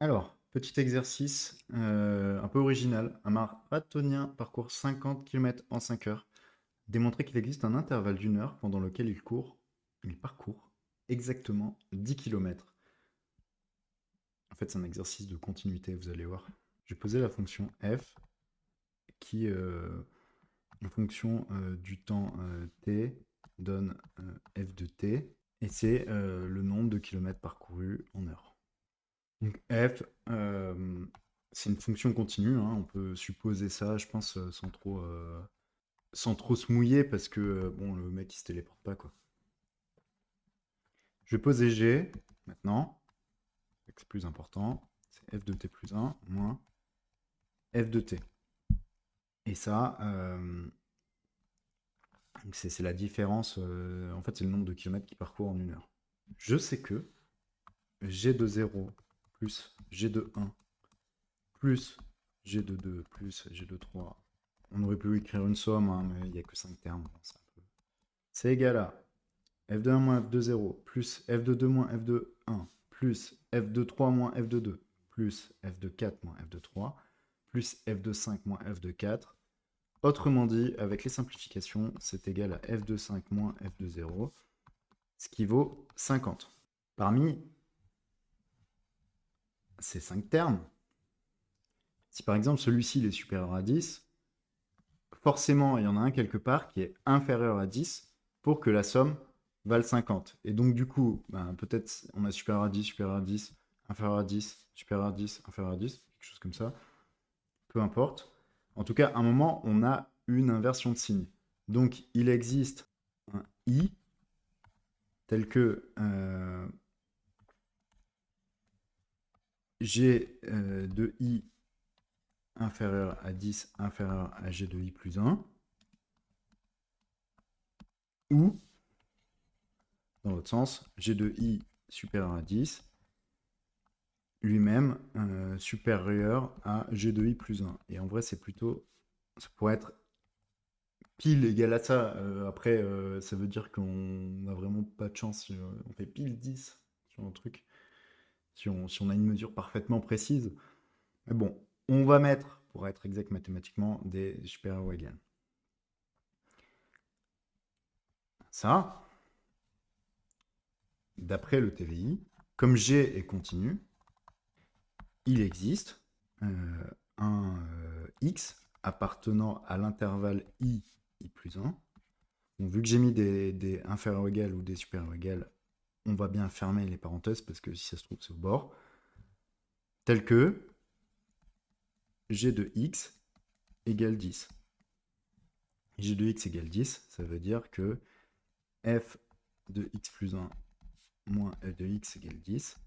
Alors, petit exercice un peu original. Un marathonien parcourt 50 km en 5 heures. Démontrer qu'il existe un intervalle d'une heure pendant lequel il parcourt exactement 10 km. En fait, c'est un exercice de continuité, vous allez voir. J'ai posé la fonction f qui, en fonction du temps t, donne f de t, et c'est le nombre de kilomètres parcourus en heure. Donc f, c'est une fonction continue, hein, on peut supposer ça, je pense, sans trop se mouiller, parce que bon, le mec il se téléporte pas, quoi. Je vais poser g maintenant, c'est plus important, c'est f de t plus 1 moins f de t. Et ça, c'est la différence, en fait c'est le nombre de kilomètres qu'il parcourt en une heure. Je sais que g de 0 plus g de 1 plus g de 2 plus g de 3. On aurait pu écrire une somme, hein, mais il n'y a que 5 termes. C'est égal à f de 1 moins f de 0 plus f de 2 moins f de 1 plus f de 3 moins f de 2 plus f de 4 moins f de 3 plus f de 5 moins f de 4. Autrement dit, avec les simplifications, c'est égal à f de 5 moins f de 0, ce qui vaut 50. Parmi ces 5 termes, si par exemple celui-ci est supérieur à 10, forcément, il y en a un quelque part qui est inférieur à 10 pour que la somme vale 50. Et donc, du coup, ben, peut-être on a supérieur à 10, supérieur à 10, inférieur à 10, supérieur à 10, inférieur à 10, quelque chose comme ça. Peu importe. En tout cas, à un moment, on a une inversion de signe. Donc, il existe un i tel que g de i inférieur à 10 inférieur à g de i plus 1, ou dans l'autre sens, g de i supérieur à 10 lui-même supérieur à g de i plus 1. Et en vrai, c'est plutôt... Ça pourrait être pile égal à ça. Après, ça veut dire qu'on n'a vraiment pas de chance si on fait pile 10 sur un truc. Si on a une mesure parfaitement précise. Mais bon, on va mettre, pour être exact mathématiquement, des supérieurs ou égales. Ça, d'après le TVI, comme g est continu, il existe un x appartenant à l'intervalle i plus 1. Donc, vu que j'ai mis des inférieurs égales ou des supérieurs égales, on va bien fermer les parenthèses parce que si ça se trouve, c'est au bord. Tel que g de x égale 10. G de x égale 10, ça veut dire que f de x plus 1 moins f de x égale 10.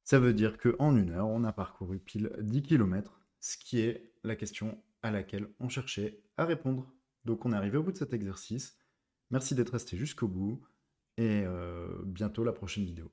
Ça veut dire qu'en une heure, on a parcouru pile 10 km, ce qui est la question à laquelle on cherchait à répondre. Donc on est arrivé au bout de cet exercice. Merci d'être resté jusqu'au bout et bientôt la prochaine vidéo.